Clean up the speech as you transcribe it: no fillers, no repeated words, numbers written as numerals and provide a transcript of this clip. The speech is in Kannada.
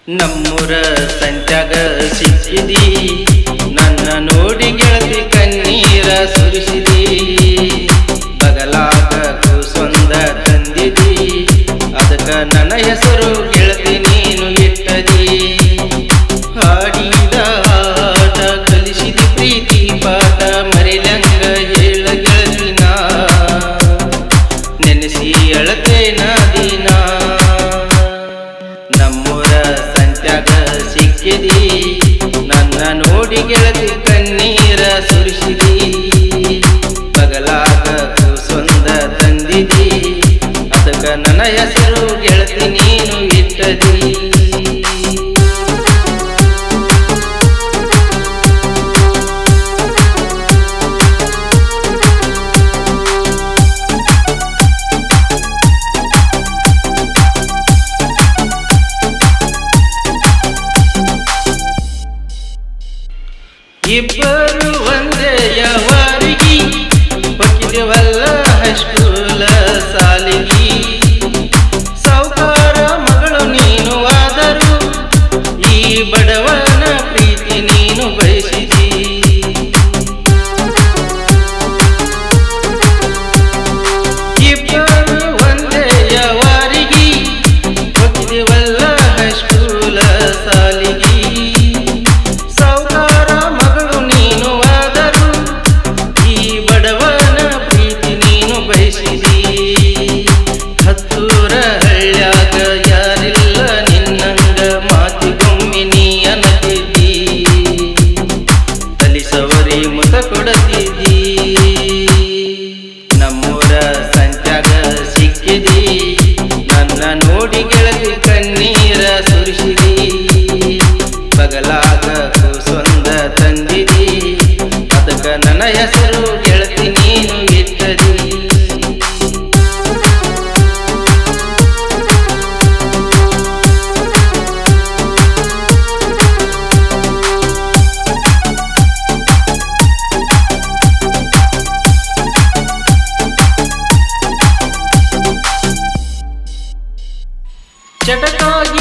ನಮ್ಮೂರ ಸಂತ್ಯಾಗ ಸಿಕ್ಕಿದಿ, ನನ್ನ ನೋಡಿ ಗೆಳತಿ ಕಣ್ಣೀರ ಸುರಿಸಿದಿ. ಬಗಲಾಗ ಕೂಸೊಂದ ತಂದಿದಿ, ಅದಕ್ಕ ನನ್ನ ಹೆಸರು ಗೆಳತಿ ನೀನು ಇಟ್ಟದಿ. ಹಾಡಿದ ಹಾಡ ಕಲಿಸಿದಿ ಪ್ರೀತಿ ಪಾಠ, ಮರಿಲಂಗ ಹೇಳ ಗೆಳತಿನ ನೆನೆಸಿ ಅಳತೇನ ದಿನ. ನಮ್ಮೂರ ಸಂತ್ಯಾಗ ಸಿಕ್ಕಿದಿ, ನನ್ನ ನೋಡಿ ಗೆಳತಿ ಕಣ್ಣೀರ ಸುರಿಸಿದಿ. ಬಗಲಾಗ ಕೂಸೊಂದ ತಂದಿದಿ, ಅದಕ್ಕ ನನ್ನ ಹೆಸರು ಗೆಳತಿ ನೀನು ಇಟ್ಟದಿ. ಇಬ್ಬರು ಒಂದೇ ಯಾವಾರಿಗಿ, ಹೋಗಿದ್ದೇವಲ್ಲ ಹೈಸ್ಕೂಲ ಸಾಲಿಗಿ. ಸಾವುಕಾರ ಮಗಳು ನೀನು ಆದರೂ, ಈ ಬಡವನ ಪ್ರೀತಿ ನೀನು ಬಯಸಿದಿ. ಇಬ್ಬರು ಒಂದೇ ಯಾವಾರಿಗಿ, ಹೋಗಿದ್ದೇವಲ್ಲ ಹೈಸ್ಕೂಲ ಸಾಲಿಗಿ. ಹತ್ತೂರ ಹಳ್ಳ್ಯಾಗ ಯಾರಿಲ್ಲ ನಿನ್ನಂಗ, ಮಾತಿಗೊಮ್ಮೆ ನೀ ಅನ್ನತಿದ್ದಿ, ಕಲಿಸವರಿ ಮುಖ ಕೊಡತಿದ್ದಿ. ನಮ್ಮೂರ ಸಂತ್ಯಾಗ ಸಿಕ್ಕಿದಿ, ನನ್ನ ನೋಡಿ ಗೆಳತಿ ಕಣ್ಣೀರ ಸುರಿಸಿದಿ. ಬಗಲಾಗ ಕೂಸೊಂದ ತಂದಿದಿ, ಅದಕ್ಕ ನನ್ನ ಹೆಸರು ಗೆಳತಿ ನೀನು ಇಟ್ಟದಿ. ಚಟಕಾಗಿ